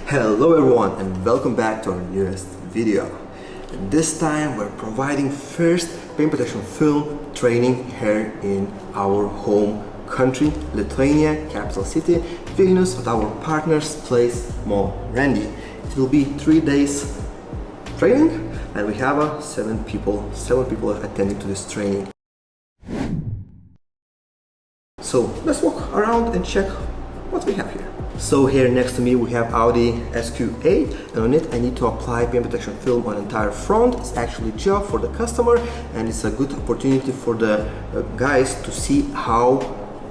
Hello everyone and welcome back to our newest video. And this time we're providing first paint protection film training here in our home country, Lithuania, capital city, Vilnius, at our partner's place, Mall Randy. It will be 3 days training and we have seven people attending to this training. So let's walk around and check what we have here. So here next to me we have Audi SQ8, and on it I need to apply paint protection film on entire front. It's actually a job for the customer and it's a good opportunity for the guys to see how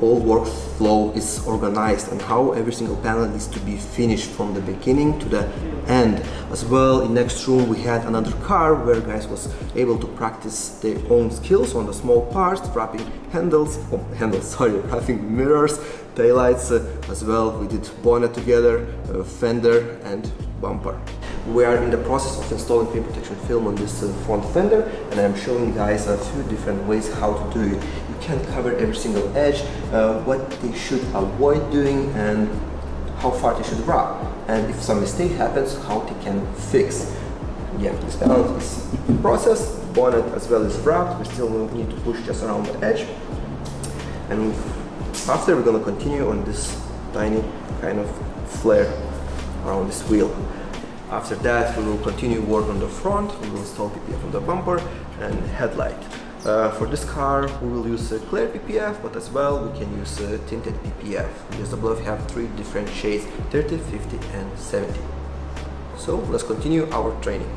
all workflow is organized and how every single panel needs to be finished from the beginning to the end. As well, in next room we had another car where guys was able to practice their own skills on the small parts, wrapping wrapping mirrors, taillights, as well we did bonnet together, fender and bumper. We are in the process of installing paint protection film on this front fender, and I'm showing guys a few different ways how to do it. You can cover every single edge, what they should avoid doing and how far they should wrap, and if some mistake happens, how they can fix. Yeah, this panel is in process, bonnet as well is wrapped, we still need to push just around the edge, and after we're going to continue on this tiny kind of flare around this wheel. After that we will continue work on the front, we will install PPF on the bumper and headlight. For this car we will use clear PPF, but as well we can use tinted PPF. GSWF have 3 different shades, 30, 50 and 70. So let's continue our training.